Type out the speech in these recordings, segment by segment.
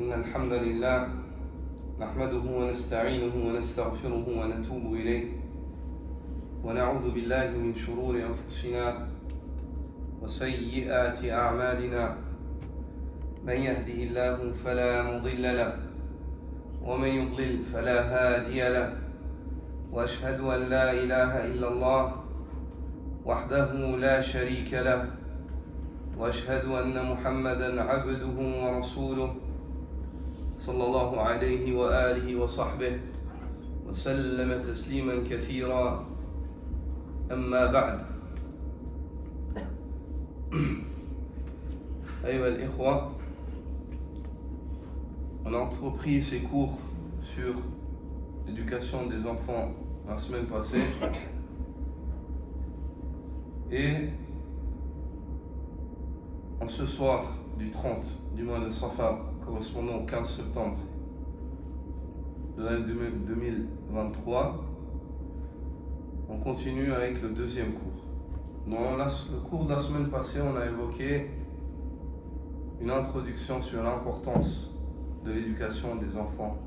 إن الحمد لله نحمده ونستعينه ونستغفره ونتوب إليه ونعوذ بالله من شرور أنفسنا وسيئات أعمالنا من يهده الله فلا مضل له ومن يضلل فلا هادي له وأشهد أن لا إله إلا الله وحده لا شريك له وأشهد أن محمدًا عبده ورسوله صلى الله عليه وآله وصحبه وسلم تسليما كثيرا أما بعد أيها الإخوة, on a entrepris ces cours sur l'éducation des enfants la semaine passée et en ce soir du 30 du mois de Safar correspondant au 15 septembre de l'année 2023, on continue avec le deuxième cours. Dans le cours de la semaine passée, on a évoqué une introduction sur l'importance de l'éducation des enfants,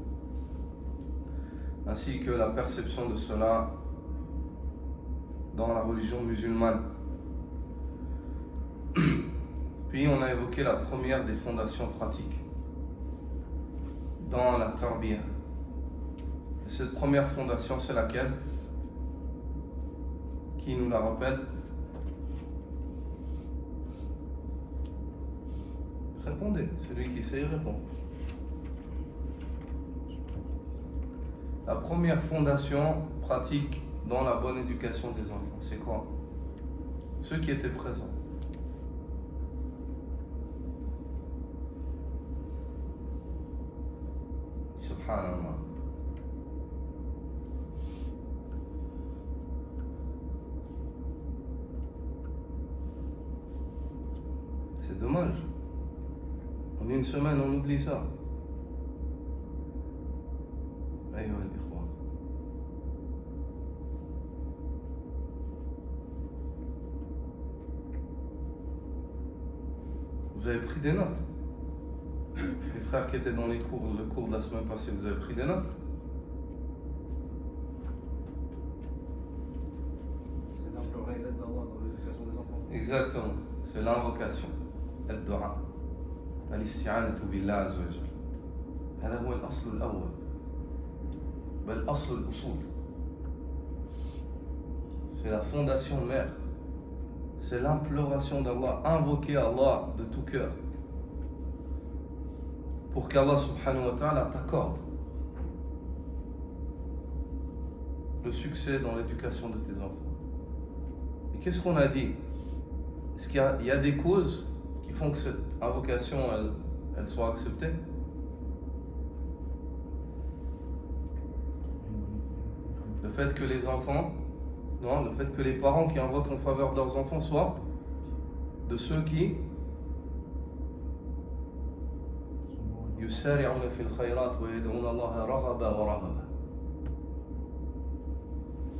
ainsi que la perception de cela dans la religion musulmane. Puis on a évoqué la première des fondations pratiques dans la tarbiya. Et cette première fondation, c'est laquelle? Qui nous la rappelle? Répondez, celui qui sait répond. La première fondation pratique dans la bonne éducation des enfants, c'est quoi? Ceux qui étaient présents. Subhanallah. C'est dommage. En une semaine, on oublie ça. Aïe, vous avez pris des notes? Les frères qui étaient dans le cours de la semaine passée, vous avez pris des notes? C'est d'implorer l'aide d'Allah dans l'éducation des enfants. Exactement, c'est l'invocation, الدعاء الاستعانة بالله عز وجل. هذا هو الأصل الأول بل أصل الأصول. C'est la fondation mère, c'est l'imploration d'Allah, invoquer Allah de tout cœur pour qu'Allah subhanahu wa ta'ala t'accorde le succès dans l'éducation de tes enfants. Et qu'est-ce qu'on a dit? Est-ce qu'il y a des causes qui font que cette invocation elle soit acceptée? Le fait que les enfants, non, le fait que les parents qui invoquent en faveur de leurs enfants soient de ceux qui يسارعون في الخيرات ويدعون الله رغبا ورهبا,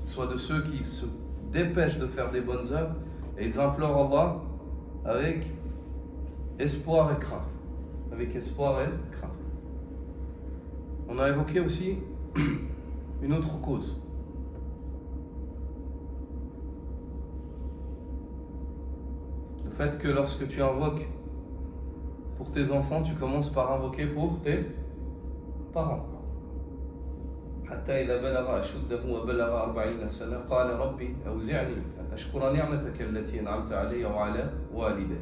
soit de ceux qui se dépêchent de faire des bonnes œuvres et ils implorent Allah avec espoir et crainte. Avec espoir et crainte. On a évoqué aussi une autre cause. Le fait que lorsque tu invoques pour tes enfants, tu commences par invoquer pour tes parents. حتى إذا بلغ أشده وبلغ 40 سنة قال ربي أوزعني أن أشكر نعمتك التي أنعمت علي وعلى والدي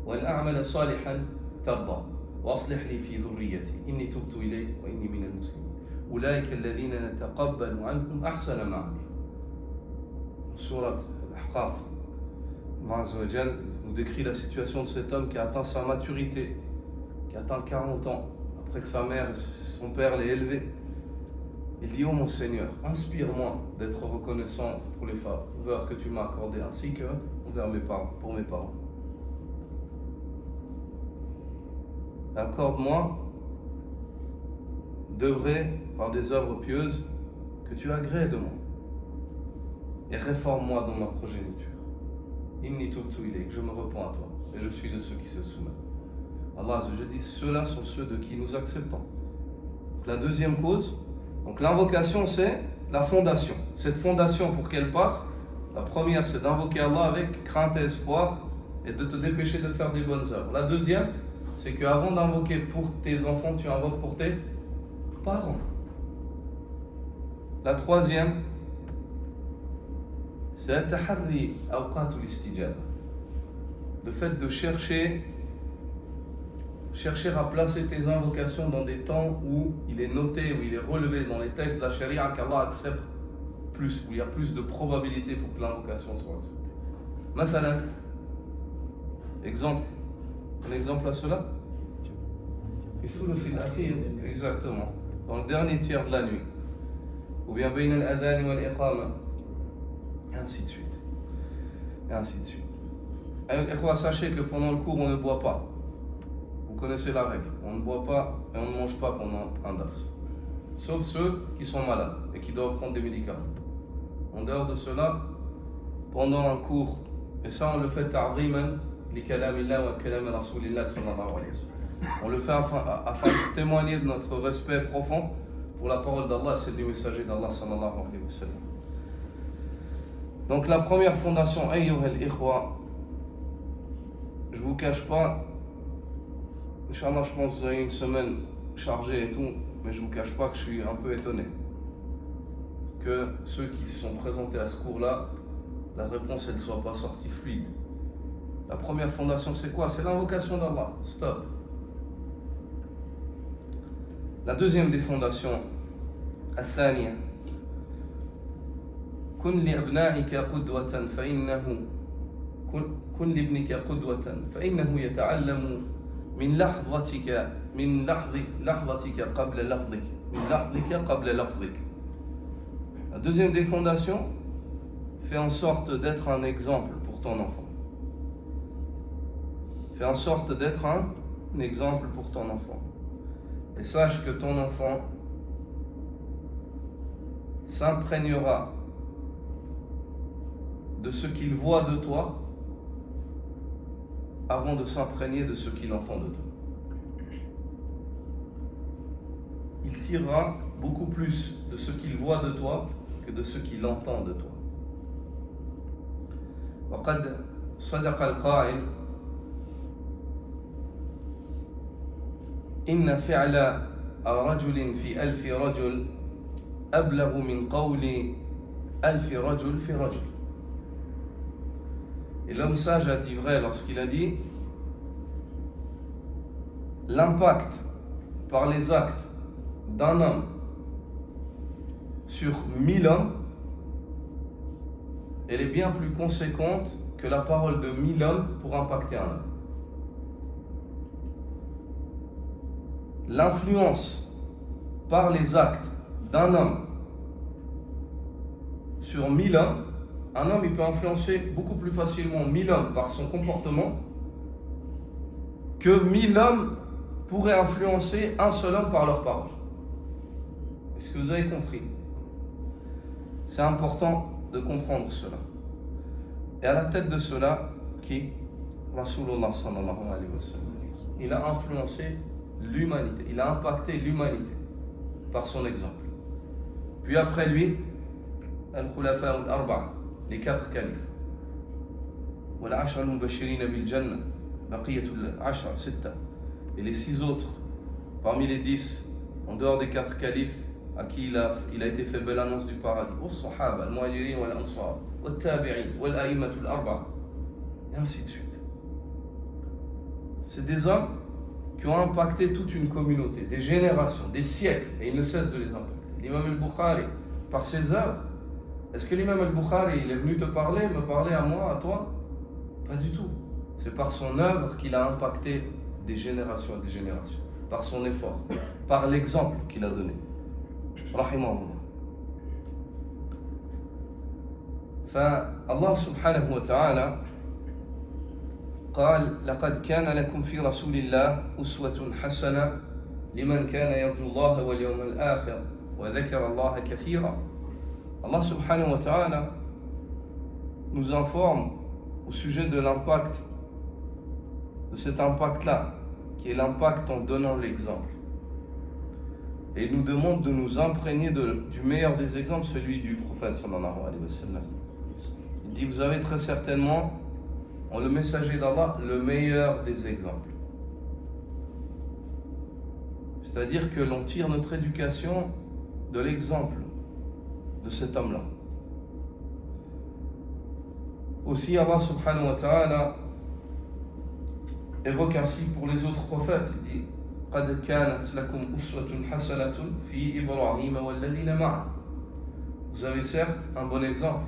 وأن أعمل صالحا ترضى وأصلح لي في ذريتي إني تبت إليك وإني من المسلمين أولئك الذين نتقبل عنهم أحسن ما عملوا. Sourate Al-Ahqaf, Allah Azza wa Jal nous décrit la situation de cet homme qui a atteint sa maturité, qui a atteint 40 ans, après que sa mère et son père l'aient élevé. Il dit: oh mon Seigneur, inspire-moi d'être reconnaissant pour les faveurs que tu m'as accordées, ainsi que envers mes parents, pour mes parents. Accorde-moi d'œuvrer par des œuvres pieuses que tu agrées de moi, et réforme-moi dans ma progéniture. Inni tubtu ilayk, je me repens à toi, et je suis de ceux qui se soumettent. Allah Azza wa Jalla dit ceux-là sont ceux de qui nous acceptons. Donc, la deuxième cause, donc l'invocation c'est la fondation. Cette fondation pour qu'elle passe, la première c'est d'invoquer Allah avec crainte et espoir et de te dépêcher de faire des bonnes œuvres. La deuxième, c'est qu'avant d'invoquer pour tes enfants, tu invoques pour tes parents. La troisième, c'est at-tahri awqatul istijaba. Le fait de chercher à placer tes invocations dans des temps où il est noté, où il est relevé dans les textes de la charia qu'Allah accepte plus, où il y a plus de probabilité pour que l'invocation soit acceptée. Masalan, exemple, un exemple à cela? Exactement, dans le dernier tiers de la nuit, ou bien bayna al-adhan wal iqama, et ainsi de suite. Et ainsi de suite. Et sachez que pendant le cours, on ne boit pas. Vous connaissez la règle. On ne boit pas et on ne mange pas pendant un dars. Sauf ceux qui sont malades et qui doivent prendre des médicaments. En dehors de cela, pendant un cours, et ça on le fait ta'ziman li kalamillah wa kalam rasulillah sallallahu alayhi wa sallam. On le fait afin de témoigner de notre respect profond pour la parole d'Allah et celle du messager d'Allah sallallahu alayhi wa sallam. Donc la première fondation, ayyuhal ikhwa, je vous cache pas, Inch'Allah, je pense que vous avez une semaine chargée et tout, mais je vous cache pas que je suis un peu étonné que ceux qui se sont présentés à ce cours-là, la réponse elle ne soit pas sortie fluide. La première fondation c'est quoi? C'est l'invocation d'Allah. Stop. La deuxième des fondations, الثانية كن لأبنائك قدوة فإنه كن لابنك قدوة فإنه يتعلم من لحظتك قبل لفظك من لحظك قبل لفظك. La deuxième des fondations, fais en sorte d'être un exemple pour ton enfant. Fais en sorte d'être un exemple pour ton enfant. Et sache que ton enfant s'imprégnera de ce qu'il voit de toi avant de s'imprégner de ce qu'il entend de toi. Il tirera beaucoup plus de ce qu'il voit de toi que de ce qu'il entend de toi. وقد صدق القائل إن فعل رجل في ألف رجل أبلغ من قول ألف رجل في رجل. Et l'homme sage a dit vrai lorsqu'il a dit l'impact par les actes d'un homme sur 1000 hommes, elle est bien plus conséquente que la parole de 1000 hommes pour impacter un homme. L'influence par les actes d'un homme sur 1000 hommes, un homme il peut influencer beaucoup plus facilement 1000 hommes par son comportement que 1000 hommes pourraient influencer un seul homme par leurs paroles. Est-ce que vous avez compris? C'est important de comprendre cela. Et à la tête de cela, qui? Rasulullah sallallahu alayhi wa sallam. Il a influencé l'humanité, il a impacté l'humanité par son exemple. Puis après lui, al-Khulafa al-Arba'a, les 4 califes. Wal-Ashra al-Mubashirina bil-Jannah, baqiyatul Ashra, 6. Et les 6 autres, parmi les 10, en dehors des 4 califes, à qui il a été fait belle annonce du paradis. Al-Sahaba, al-Muhajirin wal-Ansar, wal-Tabi'in, wal-A'immatul Arba'a, et ainsi de suite. C'est des hommes qui ont impacté toute une communauté, des générations, des siècles, et ils ne cessent de les impacter. L'imam al-Bukhari, par ses œuvres, est-ce que l'imam al-Bukhari, il est venu te parler, me parler à moi, à toi? Pas du tout. C'est par son œuvre qu'il a impacté des générations et des générations, par son effort, par l'exemple qu'il a donné. Rahimahullah. فالله سبحانه وتعالى قال لقد كان لكم في رسول الله أسوة حسنة لمن كان يرجو الله واليوم الآخر وذكر الله كثيرا. Allah subhanahu wa ta'ala nous informe au sujet de l'impact, de cet impact-là qui est l'impact en donnant l'exemple. Et il nous demande de nous imprégner du meilleur des exemples, celui du prophète sallallahu alayhi wa sallam. Il dit, vous avez très certainement, en le messager d'Allah, le meilleur des exemples. C'est-à-dire que l'on tire notre éducation de l'exemple de cet homme-là. Aussi, Allah subhanahu wa ta'ala évoque ainsi pour les autres prophètes. Il dit, قد كانت لكم أسوة حسنة في إبراهيم والذين معه. Vous avez certes un bon exemple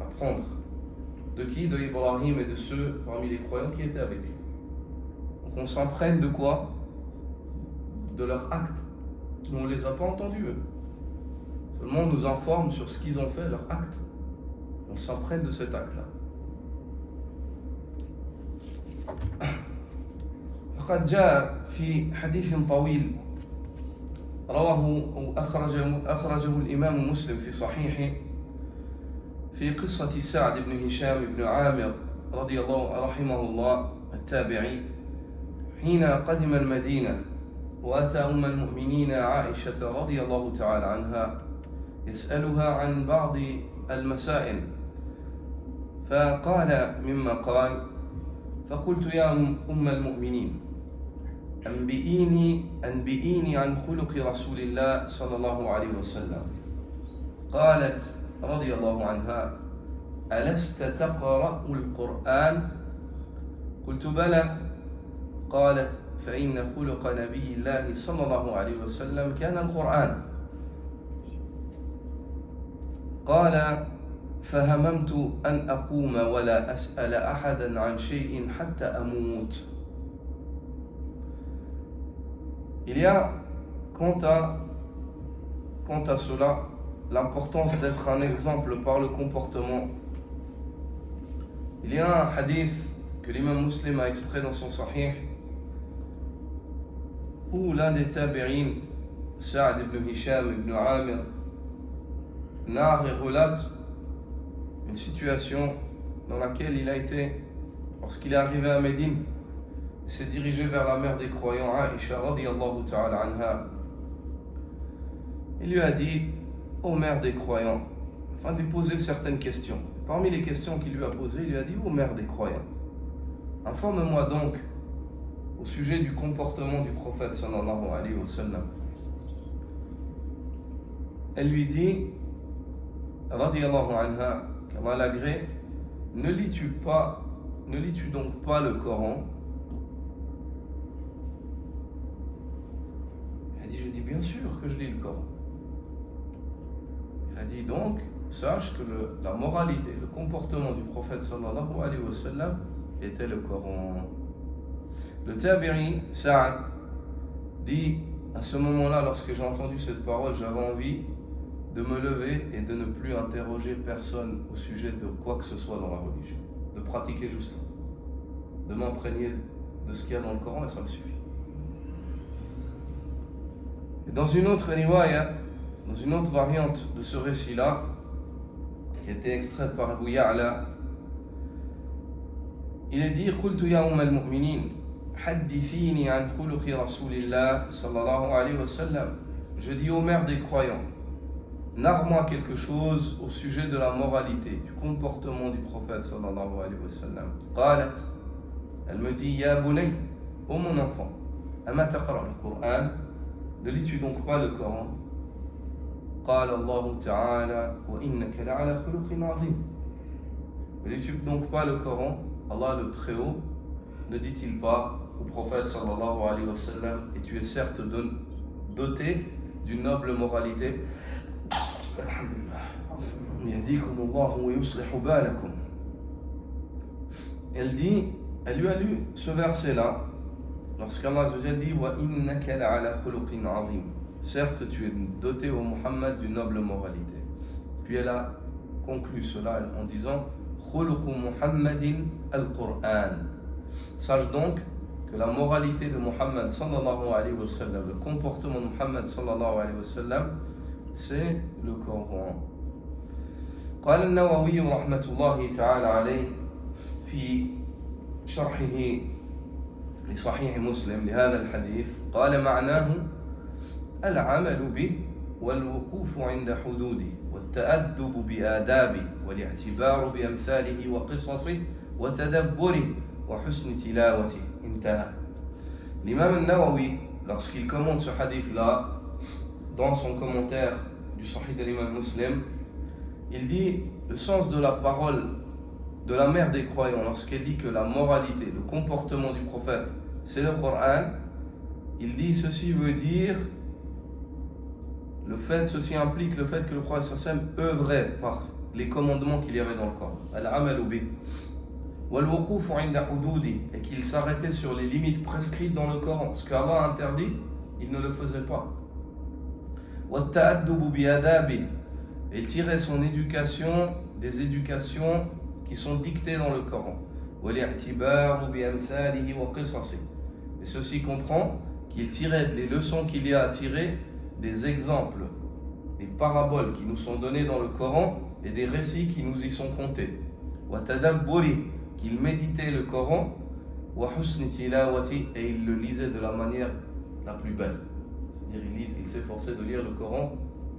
à prendre. De qui? De Ibrahim et de ceux parmi les croyants qui étaient avec lui. Donc on s'imprègne de quoi? De leurs actes. Nous on ne les a pas entendus eux. Seulement on nous informe sur ce qu'ils ont fait, leurs actes. On s'imprègne de cet acte-là. فقد جاء في حديث طويل رواه أو أخرجه الإمام مسلم في صحيحه في قصة سعد بن هشام بن عامر رضي الله رحمه الله التابعي حين قدم المدينة وأتى أم المؤمنين عائشة رضي الله تعالى عنها يسألها عن بعض المسائل فقال مما قال فقلت يا أم المؤمنين أنبئيني عن خلق رسول الله صلى الله عليه وسلم. قالت رضي الله عنها ألست تقرأ القرآن؟ قلت بلى. قالت فإن خلق نبي الله صلى الله عليه وسلم كان القرآن. قال فهممت أن أقوم ولا أسأل أحدا عن شيء حتى أموت. Il y a, quant à cela, l'importance d'être un exemple par le comportement. Il y a un hadith que l'imam Muslim a extrait dans son Sahih où l'un des tabi'in, Sa'd ibn Hisham ibn Amir, narre et relate une situation dans laquelle il a été, lorsqu'il est arrivé à Médine, il s'est dirigé vers la mère des croyants, Aïcha radiyallahu ta'ala anha. Il lui a dit, ô mère des croyants, afin de lui poser certaines questions. Parmi les questions qu'il lui a posées, il lui a dit, ô mère des croyants, informe-moi donc au sujet du comportement du prophète sallallahu alayhi wa sallam. Elle lui dit, radiyallahu anha, qu'Allah l'agrée, ne lis-tu donc pas le Coran? Elle a dit, je dis bien sûr que je lis le Coran. Elle a dit donc, sache que la moralité, le comportement du prophète sallallahu alayhi wa sallam était le Coran. Le tabi'i, Sa'd, dit, à ce moment-là, lorsque j'ai entendu cette parole, j'avais envie de me lever et de ne plus interroger personne au sujet de quoi que ce soit dans la religion. De pratiquer juste ça. De m'imprégner de ce qu'il y a dans le Coran et ça me suffit. Et dans une autre riwaya, dans une autre variante de ce récit-là, qui a été extraite par Abu Ya'la, il est dit قلت يا أم المؤمنين حدثيني عن خلق رسول الله صلى الله عليه وسلم. Je dis aux mères des croyants, narre-moi quelque chose au sujet de la moralité, du comportement du prophète sallallahu alayhi wa sallam. قالت, elle me dit, ya bunay, ô mon enfant, ama taqra al-Qur'an, ne lis-tu donc pas le Coran? قال الله تعالى وإنك لعلى خلق عظيم. Ne lis-tu donc pas le Coran? Allah le Très-Haut ne dit-il pas au prophète sallallahu alayhi wa sallam, et tu es certes doté d'une noble moralité? Elle dit, elle lui a lu ce verset-là lorsqu'Allah dit wa innaka la'ala khuluqin azim. Certes, tu es doté au Muhammad d'une noble moralité. Puis elle a conclu cela en disant khuluqu Muhammadin al-Qur'an. Sache donc que la moralité de Muhammad sallallahu alayhi wa sallam, le comportement de Muhammad sallallahu alayhi wa sallam, c'est le Coran. قال النووي رحمة الله تعالى عليه في شرحه لصحيح مسلم لهذا الحديث قال معناه العمل به والوقوف عند حدوده والتأدب بآدابه والاعتبار بأمثاله وقصصه وتدبره وحسن تلاوته. انتهى. L'imam al-Nawawi, lorsqu'il commente ce hadith-là, dans son commentaire du Sahih de l'imam Muslim, il dit le sens de la parole de la mère des croyants lorsqu'elle dit que la moralité, le comportement du prophète, c'est le Coran. Il dit ceci veut dire ceci implique le fait que le prophète sallam œuvrait par les commandements qu'il y avait dans le Coran. Al-amalu bi wal-wuquf 'inda hududi, et qu'il s'arrêtait sur les limites prescrites dans le Coran. Ce qu'Allah a interdit, il ne le faisait pas. Wat-ta'addubu bi adabi, et il tirait son éducation des éducations qui sont dictées dans le Coran. Wal-i'tibaru bi amthalihi wa qisasi, et ceci comprend qu'il tirait les leçons qu'il y a à tirer des exemples, des paraboles qui nous sont données dans le Coran et des récits qui nous y sont contés. Wa tadabburi, qu'il méditait le Coran, wa husni tilawati, et il le lisait de la manière la plus belle. C'est-à-dire il s'efforçait de lire le Coran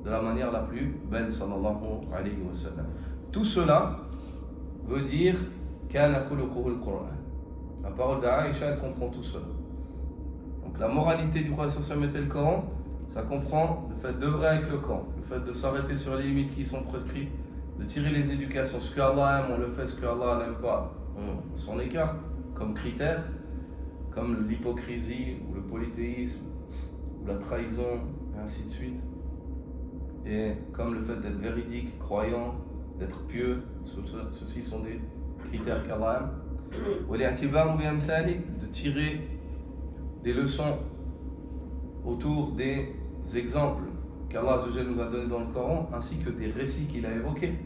de la manière la plus belle, sallallahu alayhi wa sallam. Tout cela veut dire kana khuluquhu al-Qur'an. La parole d'Aïcha, elle comprend tout cela. Donc la moralité du prophète sallallahu alayhi wa sallam était le Coran. Ça comprend le fait d'œuvrer avec le Coran, le fait de s'arrêter sur les limites qui sont prescrites, de tirer les éducations. Ce que Allah aime, on le fait, ce que Allah n'aime pas, on s'en écarte comme critère, comme l'hypocrisie ou le polythéisme ou la trahison, et ainsi de suite. Et comme le fait d'être véridique, croyant, d'être pieux, ceux-ci sont des critères qu'Allah aime. De tirer des leçons autour des exemples qu'Allah nous a donnés dans le Coran, ainsi que des récits qu'il a évoqués.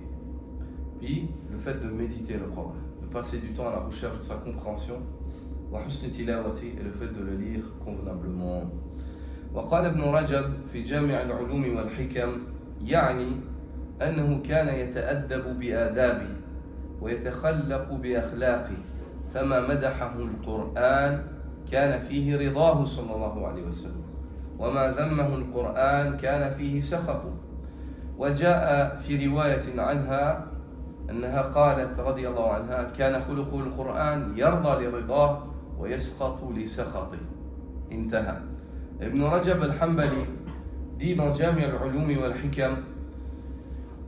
Puis le fait de méditer le Coran, de passer du temps à la recherche de sa compréhension, et le fait de le lire convenablement. وقال ابن رجب في جامع العلوم والحكم يعني أنه كان يتأدب بآدابه ويتخلق بأخلاقه فما مدحه القرآن كان فيه رضاه صلى الله عليه وسلم وما ذمه القرآن كان فيه سخطه. وجاء في رواية عنها أنها قالت رضي الله عنها كان خلقه القرآن يرضى لرضاه ويسخط لسخطه. انتهى. Ibn Rajab al-Hanbali dit dans Jami' al-Ulumi wal-Hikam,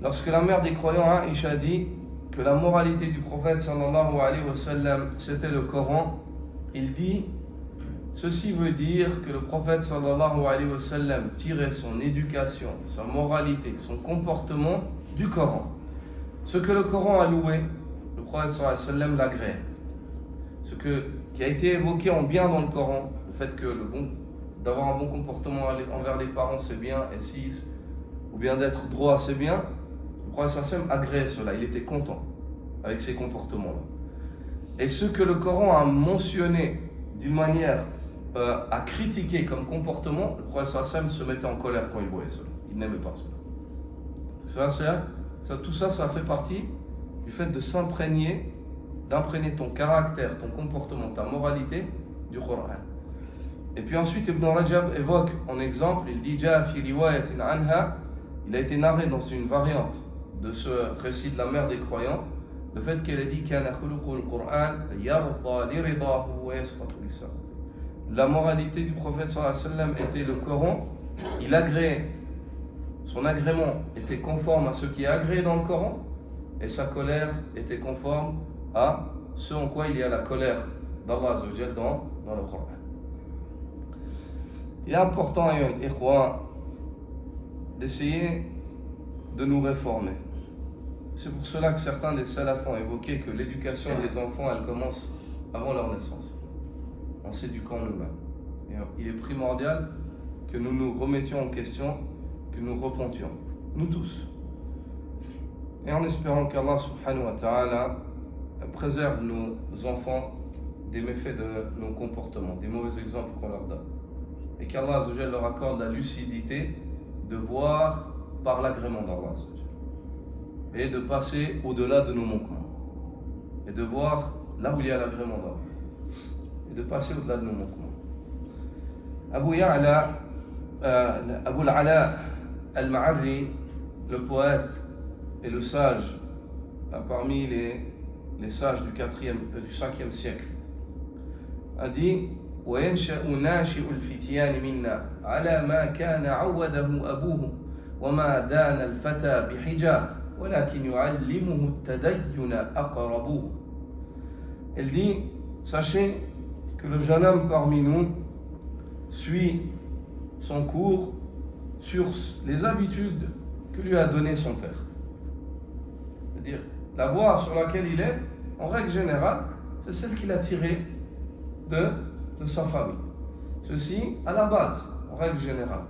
lorsque la mère des croyants Aïcha dit que la moralité du prophète sallallahu alayhi wa sallam c'était le Coran, il dit ceci veut dire que le prophète sallallahu alayhi wa sallam tirait son éducation, sa moralité, son comportement du Coran. Ce que le Coran a loué, le prophète sallallahu alayhi wa sallam l'agrée. Ce qui a été évoqué en bien dans le Coran, le fait que d'avoir un bon comportement envers les parents c'est bien, et si, ou bien d'être droit c'est bien, le prophète sallallahu alayhi wa sallam agrée cela, il était content avec ces comportements-là. Et ce que le Coran a mentionné d'une manière à critiquer comme comportement, le prophète sallallahu alayhi wa sallam se mettait en colère quand il voyait cela. Il n'aimait pas cela. Tout ça fait partie du fait de d'imprégner ton caractère, ton comportement, ta moralité du Coran. Et puis ensuite Ibn Rajab évoque en exemple, il dit Ja'a fi riwayatin anha, il a été narré dans une variante de ce récit de la mère des croyants, le fait qu'elle a dit kana khuluqul Qur'an yarda li ridahu wa yasqatu li sakhatihi. La moralité du prophète sallallahu alayhi wa sallam était le Coran, il agréait, son agrément était conforme à ce qui est agréé dans le Coran, et sa colère était conforme à ce en quoi il y a la colère d'Allah Azza wa Jal dans le Coran. Il est important, d'essayer de nous réformer. C'est pour cela que certains des salafs ont évoqué que l'éducation des enfants, elle commence avant leur naissance, en s'éduquant nous-mêmes. Et il est primordial que nous nous remettions en question, que nous repentions, nous tous. Et en espérant qu'Allah subhanahu wa ta'ala préserve nos enfants des méfaits de nos comportements, des mauvais exemples qu'on leur donne. Et qu'Allah Azza wa Jal leur accorde la lucidité de voir par l'agrément d'Allah Azza wa Jal, et de passer au-delà de nos manquements et de voir là où il y a l'agrément d'Allah. et de passer au-delà de nos manquements. Abu al-Ala al-Ma'arri, le poète et le sage parmi les sages du 5e siècle, a dit وينشأ ناشئ الفتيان منا على ما كان عوده أبوه وما دان الفتى بحجاب ولكن يعلمه التدين أقربوه. Elle dit, sachez que le jeune homme parmi nous suit son cours sur les habitudes que lui a données son père. C'est-à-dire, la voie sur laquelle il est, en règle générale, c'est celle qu'il a tirée de sa famille. Ceci à la base, en règle générale.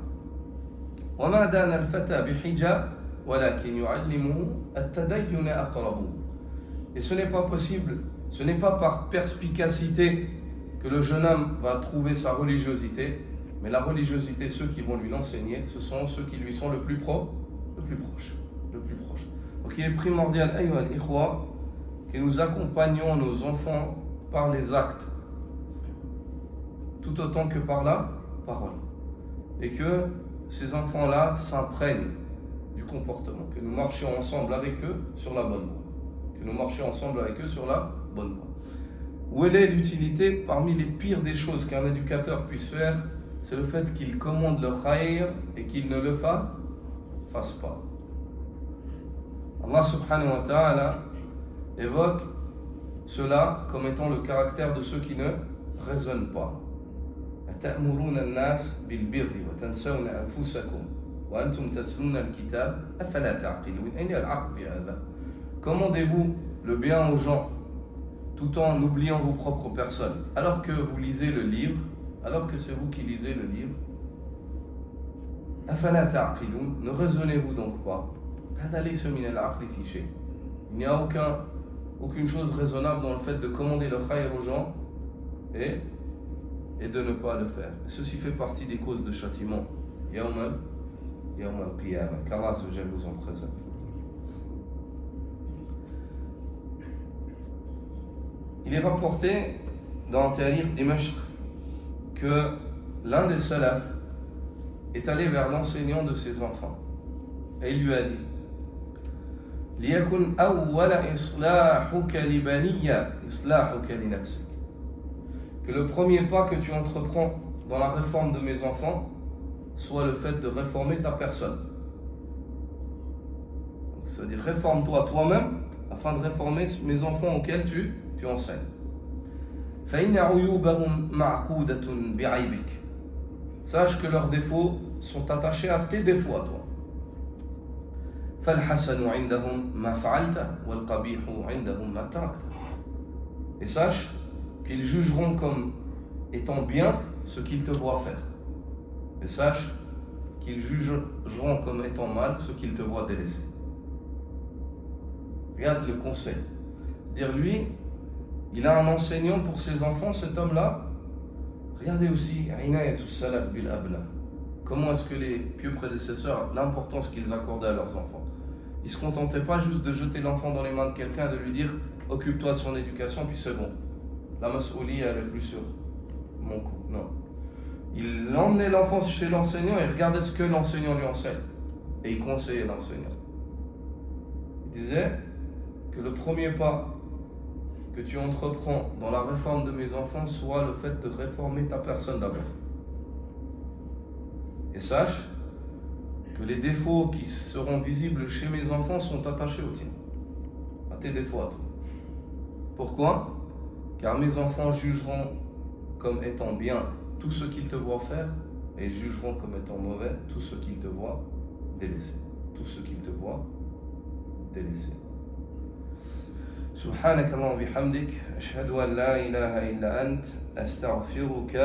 وما دان الفتى بحجاب ولكن يعلمه التدين أقربوه. Et ce n'est pas possible, ce n'est pas par perspicacité que le jeune homme va trouver sa religiosité, mais la religiosité, ceux qui vont lui l'enseigner, ce sont ceux qui lui sont le plus proche. Donc il est primordial, ayyuha al-ikhwa, que nous accompagnions nos enfants par les actes, tout autant que par la parole. Et que ces enfants-là s'imprègnent du comportement, que nous marchions ensemble avec eux sur la bonne voie. Où est l'utilité? Parmi les pires des choses qu'un éducateur puisse faire, c'est le fait qu'il commande le khayr et qu'il ne le fasse pas. Allah subhanahu wa ta'ala évoque cela comme étant le caractère de ceux qui ne raisonnent pas. أتأمرون الناس بالبر وتنسون أنفسكم وأنتم تتلون الكتاب أفلا تعقلون. أين العقل في هذا? Commandez-vous le bien aux gens tout en oubliant vos propres personnes, alors que vous lisez le livre, alors que c'est vous qui lisez le livre. أفلا تعقلون, ne raisonnez-vous donc pas? هذا ليس من العقل في شيء. Il n'y a aucune chose raisonnable dans le fait de commander le khayr aux gens et de ne pas le faire. Ceci fait partie des causes de châtiment. Yawm al-Qiyamah, qu'Allah nous en préserve. Il est rapporté dans Tarikh Dimashq que l'un des salafs est allé vers l'enseignant de ses enfants et il lui a dit ليكن أول إصلاحك لبني إصلاحك لنفسك. Que le premier pas que tu entreprends dans la réforme de mes enfants soit le fait de réformer ta personne. C'est-à-dire réforme-toi toi-même afin de réformer mes enfants auxquels tu enseignes. فإن عيوبهم معقودة بعيبك. Sache que leurs défauts sont attachés à tes défauts à toi. فالحسن عندهم ما فعلت والقبيح عندهم ما تركت. Et sache qu'ils jugeront comme étant bien ce qu'ils te voient faire. Et sache qu'ils jugeront comme étant mal ce qu'ils te voient délaisser. Regarde le conseil. C'est-à-dire lui, il a un enseignant pour ses enfants, cet homme-là. Regardez aussi, salaf bil abna. Comment est-ce que les pieux prédécesseurs, l'importance qu'ils accordaient à leurs enfants. Ils ne se contentaient pas juste de jeter l'enfant dans les mains de quelqu'un et de lui dire occupe-toi de son éducation, puis c'est bon. La mas'ouliya, elle est plus sur mon coup. Non. Il emmenait l'enfant chez l'enseignant et regardait ce que l'enseignant lui enseigne. Et il conseillait l'enseignant. Il disait que le premier pas que tu entreprends dans la réforme de mes enfants soit le fait de réformer ta personne d'abord. Et sache que les défauts qui seront visibles chez mes enfants sont attachés aux tiens, à tes défauts à toi. Pourquoi? Car mes enfants jugeront comme étant bien tout ce qu'ils te voient faire et ils jugeront comme étant mauvais tout ce qu'ils te voient délaisser. سبحانك اللهم وبحمدك أشهد أن لا إله إلا أنت أستغفرك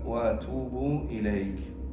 وأتوب إليك.